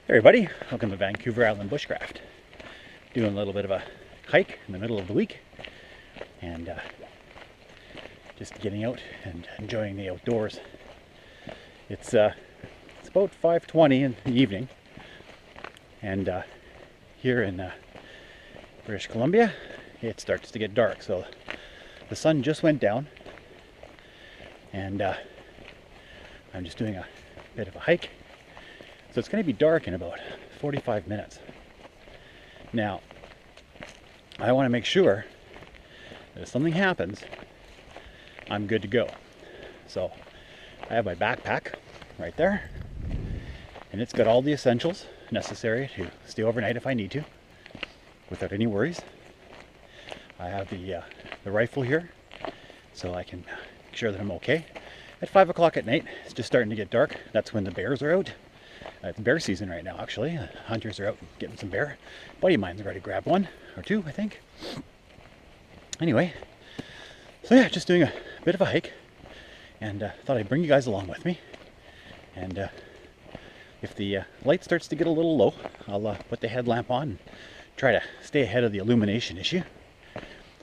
Hey everybody, welcome to Vancouver Island Bushcraft. Doing a little bit of a hike in the middle of the week and just getting out and enjoying the outdoors. It's about 5:20 in the evening, and here in British Columbia it starts to get dark, so the sun just went down and I'm just doing a bit of a hike. So it's going to be dark in about 45 minutes. Now, I want to make sure that if something happens, I'm good to go. So I have my backpack right there, and it's got all the essentials necessary to stay overnight if I need to, without any worries. I have the rifle here, so I can make sure that I'm okay. At 5 o'clock at night, it's just starting to get dark. That's when the bears are out. It's bear season right now, actually. Hunters are out getting some bear. A buddy of mine's already grabbed one or two, I think. Anyway, so yeah, just doing a bit of a hike, and thought I'd bring you guys along with me. And if the light starts to get a little low, I'll put the headlamp on and try to stay ahead of the illumination issue.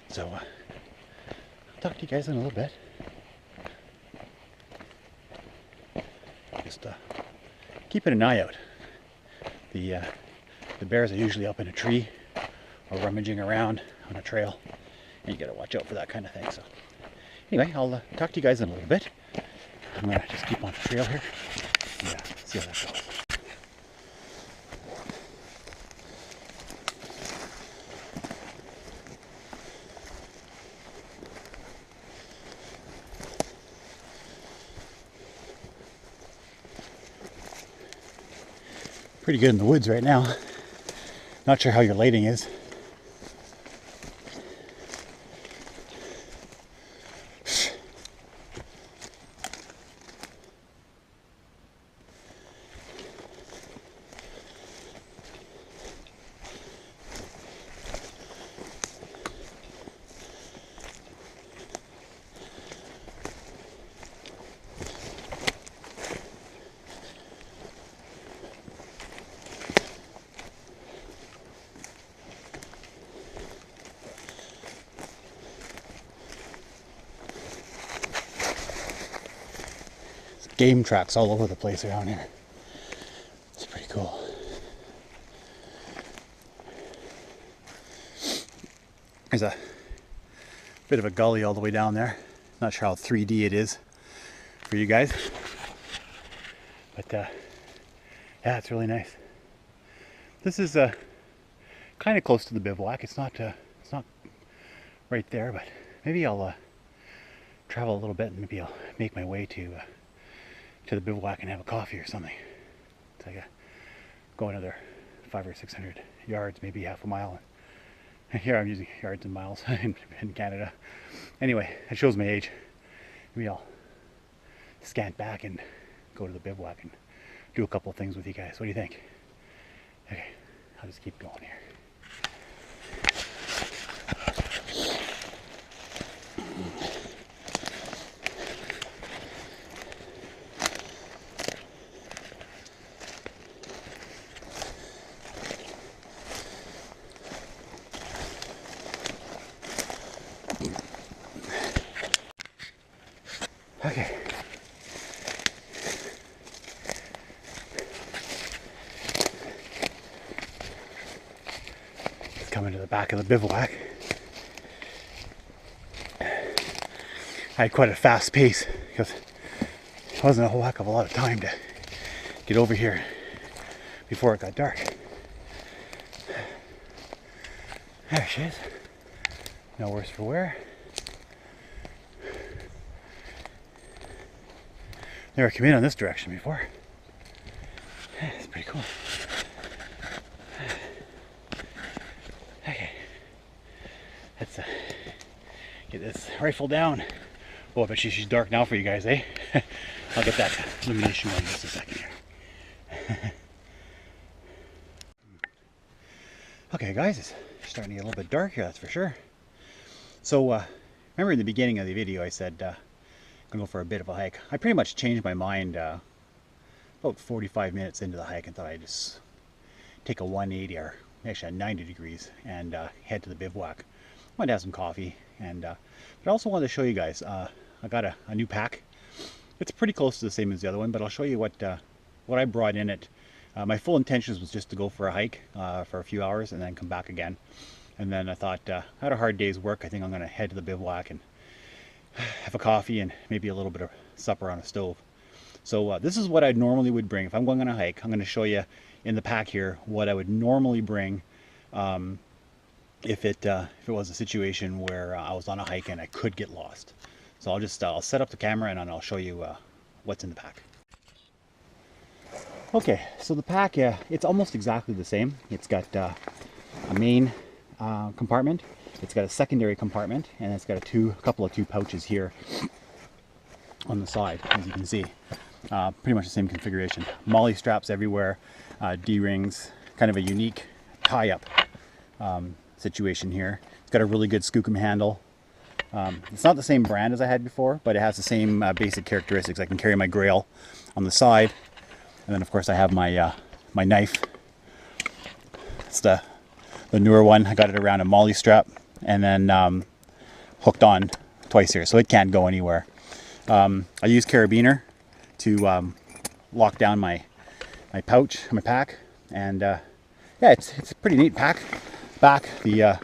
So I'll talk to you guys in a little bit. Just keeping an eye out. The bears are usually up in a tree or rummaging around on a trail, and you gotta watch out for that kind of thing. So anyway, I'll talk to you guys in a little bit. I'm gonna just keep on the trail here and see how that goes. Pretty good in the woods right now. Not sure how your lighting is. Game tracks all over the place around here. It's pretty cool. There's a bit of a gully all the way down there. Not sure how 3D it is for you guys, but yeah, it's really nice. This is kind of close to the bivouac. It's not right there, but maybe I'll travel a little bit and maybe I'll make my way to the bivouac and have a coffee or something. So I go another 500 or 600 yards, maybe half a mile. And here I'm using yards and miles in Canada. Anyway, it shows my age. Maybe I'll scant back and go to the bivouac and do a couple of things with you guys. What do you think? Okay, I'll just keep going here. Okay. It's coming to the back of the bivouac. I had quite a fast pace because it wasn't a whole heck of a lot of time to get over here before it got dark. There she is. No worse for wear. Never come in on this direction before. It's pretty cool. Okay, let's get this rifle down. Oh, I bet she's dark now for you guys, eh? I'll get that illumination going in just a second here. Okay, guys, it's starting to get a little bit dark here, that's for sure. So, remember in the beginning of the video I said I'm going to go for a bit of a hike. I pretty much changed my mind about 45 minutes into the hike and thought I'd just take a 180 or actually a 90 degrees and head to the bivouac. I wanted to have some coffee, and but I also wanted to show you guys. I got a new pack. It's pretty close to the same as the other one, but I'll show you what I brought in it. My full intentions was just to go for a hike for a few hours and then come back again. And then I thought, I had a hard day's work. I think I'm going to head to the bivouac and have a coffee and maybe a little bit of supper on a stove. So this is what I normally would bring if I'm going on a hike. I'm going to show you in the pack here what I would normally bring if it was a situation where I was on a hike and I could get lost. So I'll set up the camera and I'll show you what's in the pack. Okay, so the pack, it's almost exactly the same. It's got a main compartment. It's got a secondary compartment, and it's got a couple of two pouches here on the side, as you can see. Pretty much the same configuration. Molly straps everywhere, D-rings, kind of a unique tie-up situation here. It's got a really good skookum handle. It's not the same brand as I had before, but it has the same basic characteristics. I can carry my grail on the side, and then of course I have my my knife. It's the newer one. I got it around a Molly strap, and then hooked on twice here, so it can't go anywhere. I use carabiner to lock down my pouch, my pack, and yeah, it's a pretty neat pack. Back the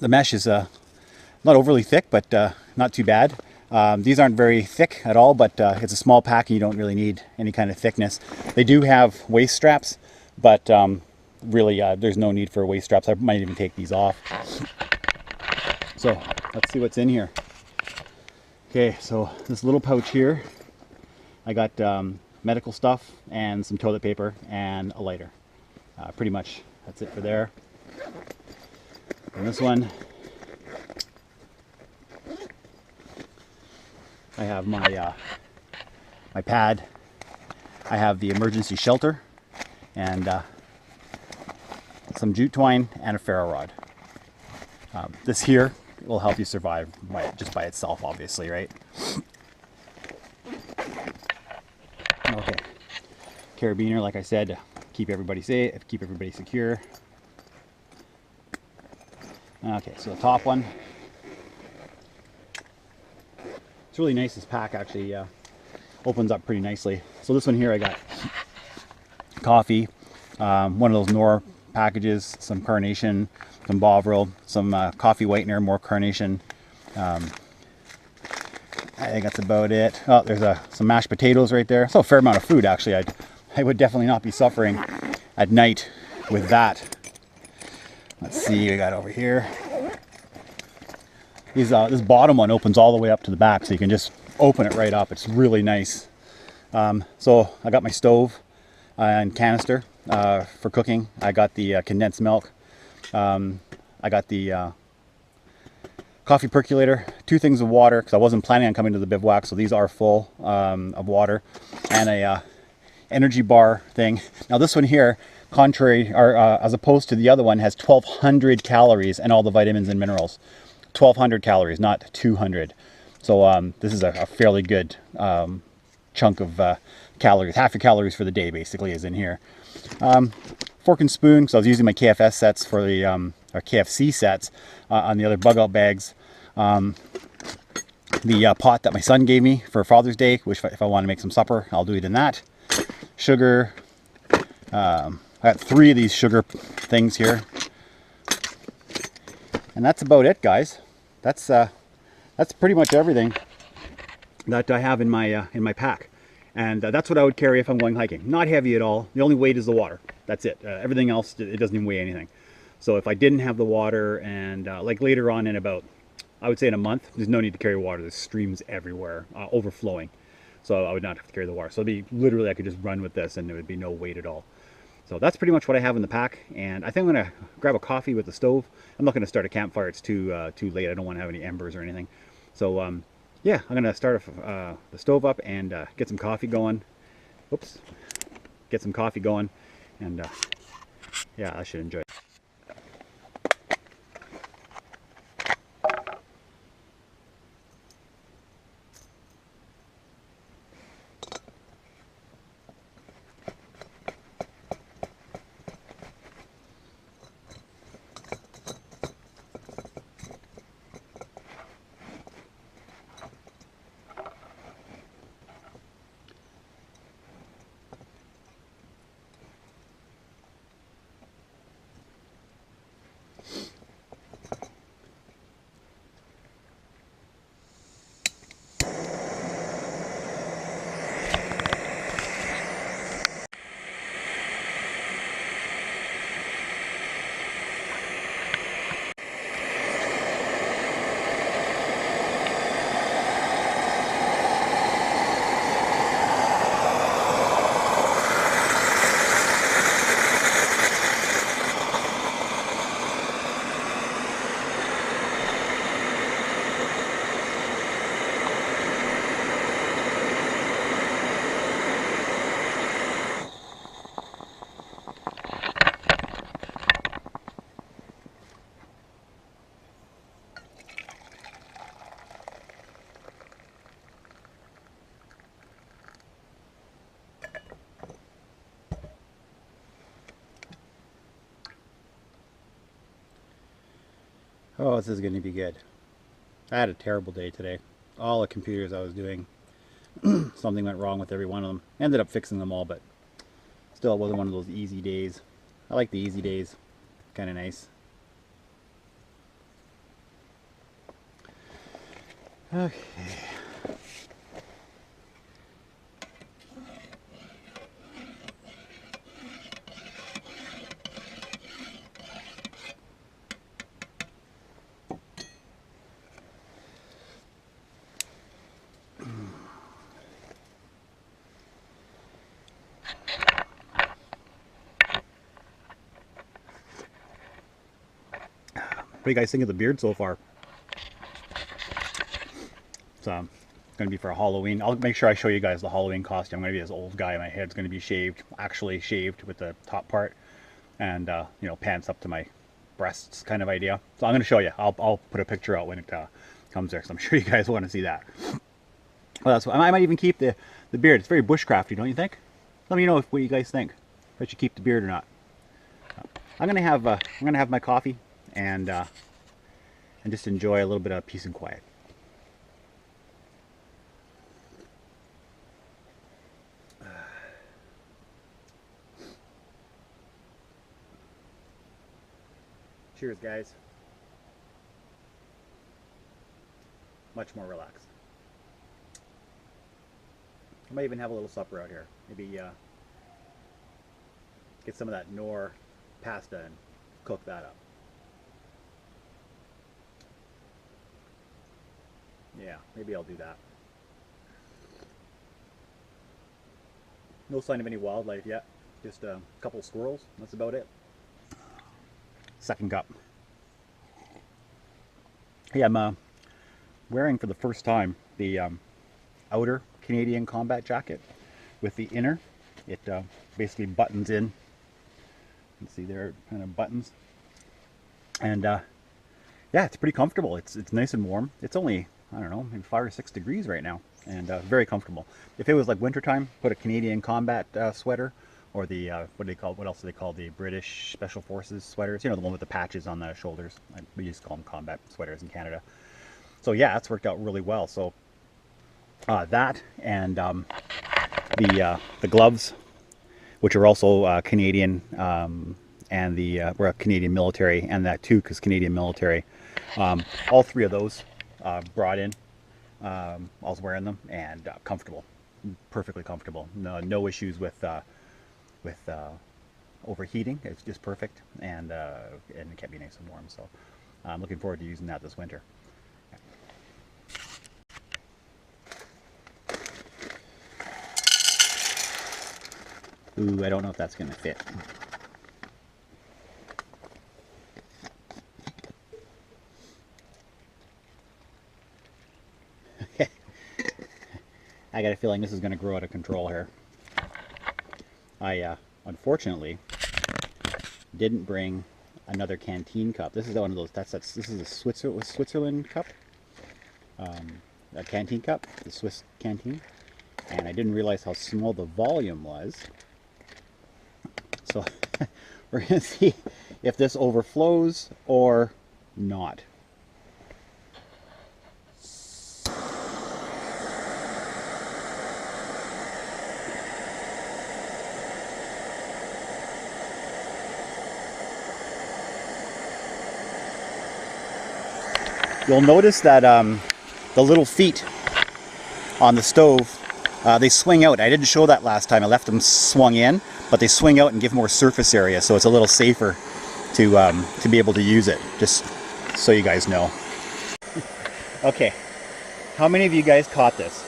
mesh is not overly thick, but not too bad. These aren't very thick at all, but it's a small pack and you don't really need any kind of thickness. They do have waist straps, but really there's no need for waist straps. I might even take these off. So let's see what's in here. Okay, so this little pouch here, I got medical stuff and some toilet paper and a lighter. Pretty much that's it for there. And this one, I have my my pad. I have the emergency shelter and some jute twine and a ferro rod. This here will help you survive just by itself, obviously, right? Okay, carabiner, like I said, keep everybody safe, keep everybody secure. Okay, so the top one. It's really nice. This pack actually opens up pretty nicely. So this one here, I got coffee, one of those Nor packages, some carnation, some Bovril, some coffee whitener, more carnation. I think that's about it. Oh, there's some mashed potatoes right there. So a fair amount of food, actually. I would definitely not be suffering at night with that. Let's see, we got over here. This bottom one opens all the way up to the back, so you can just open it right up. It's really nice. So I got my stove and canister for cooking. I got the condensed milk. I got the coffee percolator, 2 things of water, because I wasn't planning on coming to the bivouac, so these are full of water, and a energy bar thing. Now this one here, contrary, or as opposed to the other one, has 1,200 calories and all the vitamins and minerals. 1,200 calories, not 200. So this is a fairly good chunk of calories. Half your calories for the day basically is in here. Fork and spoon, so I was using my KFS sets for the or KFC sets on the other bug out bags. The pot that my son gave me for Father's Day, which if I want to make some supper, I'll do it in that. Sugar. I got 3 of these sugar things here. And that's about it, guys. That's pretty much everything that I have in my pack. And that's what I would carry if I'm going hiking. Not heavy at all. The only weight is the water. That's it. Everything else, it doesn't even weigh anything. So if I didn't have the water, and like later on in about, I would say in a month, there's no need to carry water. There's streams everywhere, overflowing. So I would not have to carry the water. So it'd be literally, I could just run with this and there would be no weight at all. So that's pretty much what I have in the pack. And I think I'm gonna grab a coffee with the stove. I'm not gonna start a campfire. It's too late. I don't want to have any embers or anything. So yeah, I'm gonna start the stove up and get some coffee going. Oops, get some coffee going, and yeah, I should enjoy it. Oh, this is going to be good. I had a terrible day today. All the computers I was doing, something went wrong with every one of them. Ended up fixing them all, but still it wasn't one of those easy days. I like the easy days. Kind of nice. Okay. What do you guys think of the beard so far? It's going to be for Halloween. I'll make sure I show you guys the Halloween costume. I'm going to be this old guy. My head's going to be shaved, actually shaved with the top part, and you know, pants up to my breasts kind of idea. So I'm going to show you. I'll put a picture out when it comes there, so I'm sure you guys want to see that. Well, that's what, I might even keep the beard. It's very bushcrafty, don't you think? Let me know what you guys think. If I should keep the beard or not. I'm going to have my coffee and just enjoy a little bit of peace and quiet. Cheers, guys. Much more relaxed. I might even have a little supper out here. Maybe get some of that Knorr pasta and cook that up. Yeah, maybe I'll do that. No sign of any wildlife yet. Just a couple squirrels. That's about it. Second cup. Hey, I'm wearing for the first time the outer Canadian combat jacket with the inner. It basically buttons in. You can see there kind of buttons. And yeah, it's pretty comfortable. It's nice and warm. It's only, I don't know, maybe 5 or 6 degrees right now, and very comfortable. If it was like wintertime, put a Canadian combat sweater, or the what do they call? What else do they call the British Special Forces sweaters? You know, the one with the patches on the shoulders. We used to call them combat sweaters in Canada. So yeah, it's worked out really well. So that and the gloves, which are also Canadian, and we're a Canadian military, and that too, because Canadian military. All three of those brought in. I was wearing them, and comfortable, perfectly comfortable. No issues with overheating. It's just perfect, and it kept me nice and warm. So I'm looking forward to using that this winter. Ooh, I don't know if that's going to fit. I got a feeling this is going to grow out of control here. I unfortunately didn't bring another canteen cup. This is one of those. This is a Switzerland cup, a canteen cup, the Swiss canteen, and I didn't realize how small the volume was. So we're going to see if this overflows or not. You'll notice that the little feet on the stove, they swing out. I didn't show that last time. I left them swung in, but they swing out and give more surface area, so it's a little safer to be able to use it, just so you guys know. Okay, how many of you guys caught this?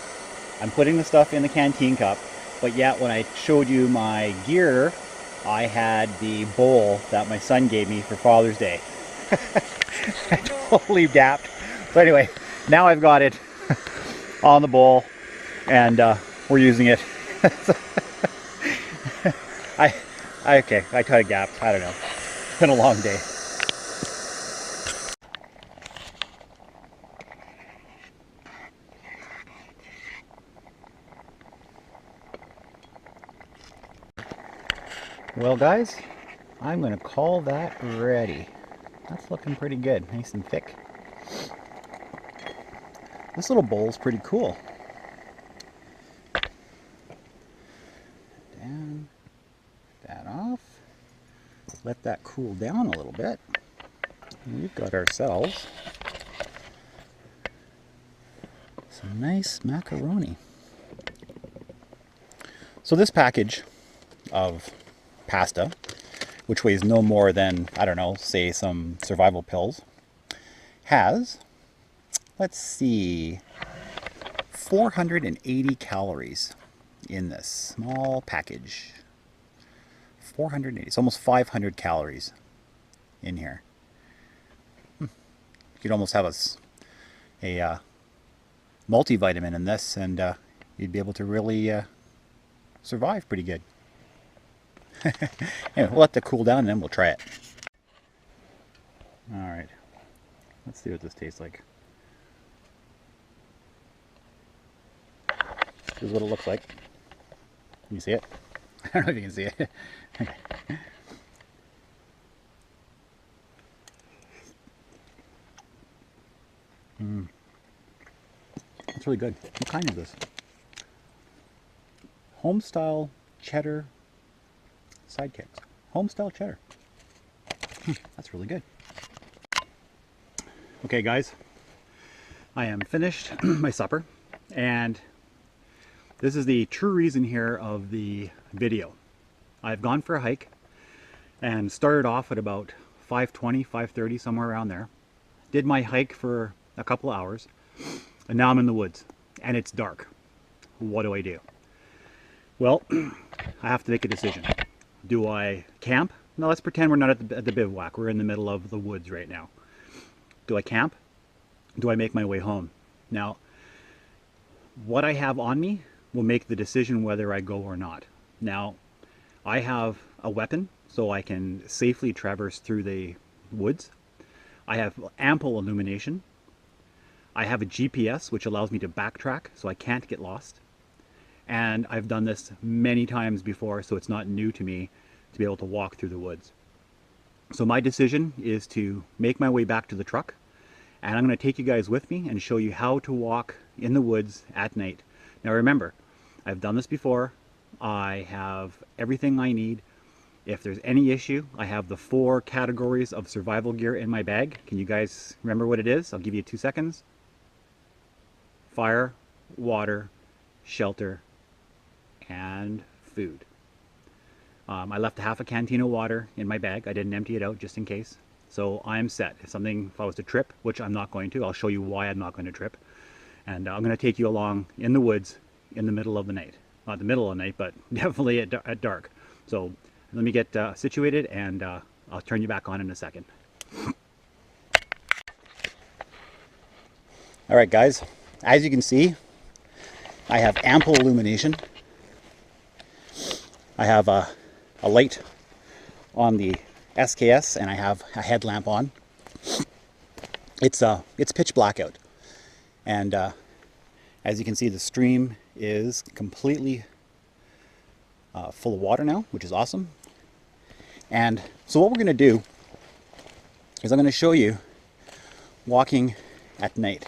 I'm putting the stuff in the canteen cup, but yet when I showed you my gear, I had the bowl that my son gave me for Father's Day. I totally dapped. So anyway, now I've got it on the bowl, and we're using it. Okay, I kind of gapped. I don't know. It's been a long day. Well, guys, I'm going to call that ready. That's looking pretty good, nice and thick. This little bowl is pretty cool. Down, that off. Let that cool down a little bit. And we've got ourselves some nice macaroni. So this package of pasta, which weighs no more than, I don't know, say some survival pills, has, let's see, 480 calories in this small package. 480, it's almost 500 calories in here. You could almost have a multivitamin in this, and you'd be able to really survive pretty good. Anyway, we'll let that cool down and then we'll try it. Alright, let's see what this tastes like. This is what it looks like. Can you see it? I don't know if you can see it. Okay. That's really good. What kind is this? Homestyle cheddar sidekicks. Homestyle cheddar. That's really good. Okay guys, I am finished my supper, and this is the true reason here of the video. I've gone for a hike and started off at about 5:20, 5:30, somewhere around there. Did my hike for a couple hours, and now I'm in the woods and it's dark. What do I do? Well, I have to make a decision. Do I camp? No, let's pretend we're not at the bivouac. We're in the middle of the woods right now. Do I camp? Do I make my way home? Now, what I have on me will make the decision whether I go or not. Now, I have a weapon, so I can safely traverse through the woods. I have ample illumination. I have a GPS, which allows me to backtrack, so I can't get lost. And I've done this many times before, so it's not new to me to be able to walk through the woods. So my decision is to make my way back to the truck, and I'm going to take you guys with me and show you how to walk in the woods at night. Now remember, I've done this before. I have everything I need. If there's any issue, I have the 4 categories of survival gear in my bag. Can you guys remember what it is? I'll give you 2 seconds. Fire, water, shelter, and food. I left a half a canteen of water in my bag. I didn't empty it out just in case. So I'm set. If I was to trip, which I'm not going to, I'll show you why I'm not going to trip. And I'm going to take you along in the woods in the middle of the night. Not the middle of the night, but definitely at dark. So let me get situated, and I'll turn you back on in a second. All right, guys. As you can see, I have ample illumination. I have a light on the SKS, and I have a headlamp on. It's pitch black out, and as you can see, the stream is completely full of water now, which is awesome. And so what we're going to do is I'm going to show you walking at night.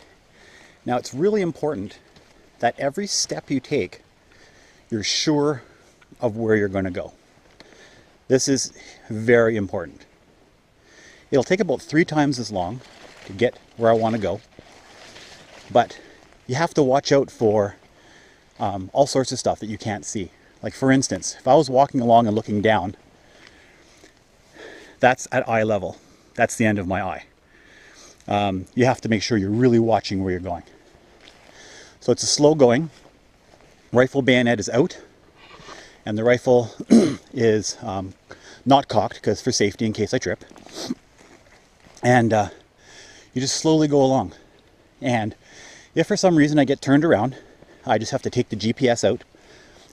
Now, it's really important that every step you take, you're sure of where you're going to go. This is very important. It'll take about 3 times as long to get where I want to go, but you have to watch out for all sorts of stuff that you can't see. Like, for instance, if I was walking along and looking down, that's at eye level. That's the end of my eye. You have to make sure you're really watching where you're going. So it's a slow going. Rifle bayonet is out, and the rifle is not cocked, because for safety in case I trip. And you just slowly go along. And if for some reason I get turned around, I just have to take the GPS out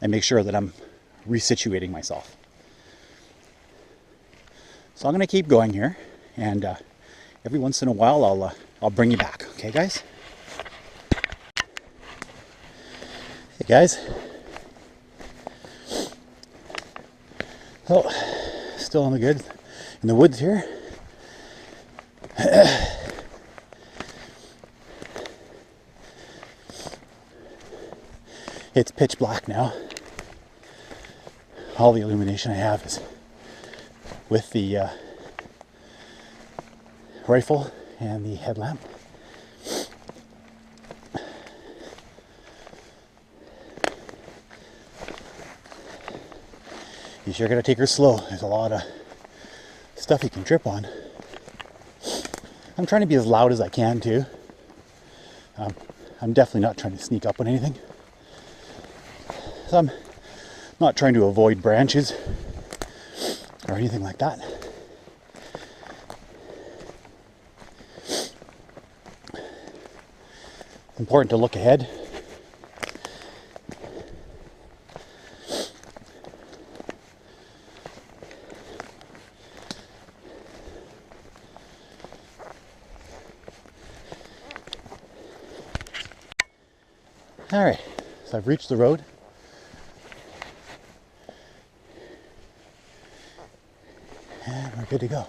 and make sure that I'm resituating myself. So I'm going to keep going here, and every once in a while I'll bring you back. Okay, guys? Hey, guys. Oh, still in the woods here. It's pitch black now. All the illumination I have is with the rifle and the headlamp. You sure gotta take her slow. There's a lot of stuff you can trip on. I'm trying to be as loud as I can too. I'm definitely not trying to sneak up on anything. So I'm not trying to avoid branches or anything like that. It's important to look ahead. All right, so I've reached the road. And we're good to go.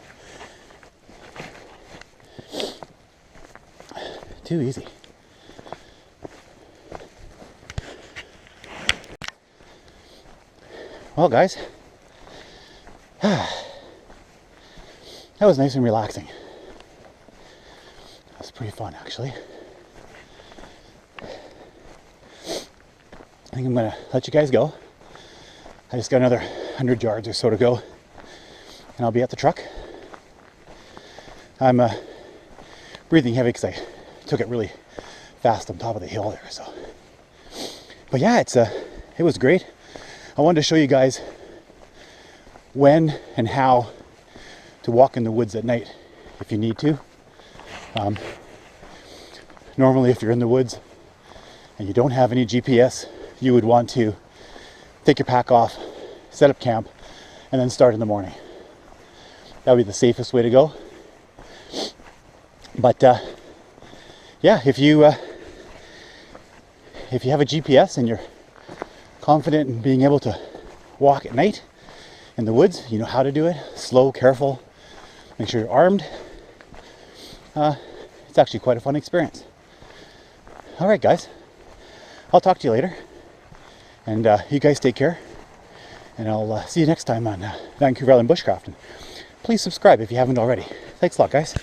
Too easy. Well, guys, that was nice and relaxing. That was pretty fun, actually. I think I'm going to let you guys go. I just got another 100 yards or so to go, and I'll be at the truck. I'm breathing heavy because I took it really fast on top of the hill there. So, but yeah, it was great. I wanted to show you guys when and how to walk in the woods at night if you need to. Normally, if you're in the woods and you don't have any GPS, you would want to take your pack off, set up camp, and then start in the morning. That would be the safest way to go. But yeah, if you have a GPS and you're confident in being able to walk at night in the woods, you know how to do it. Slow, careful, make sure you're armed. It's actually quite a fun experience. All right, guys, I'll talk to you later. And you guys take care, and I'll see you next time on Vancouver Island Bushcraft. And please subscribe if you haven't already. Thanks a lot, guys.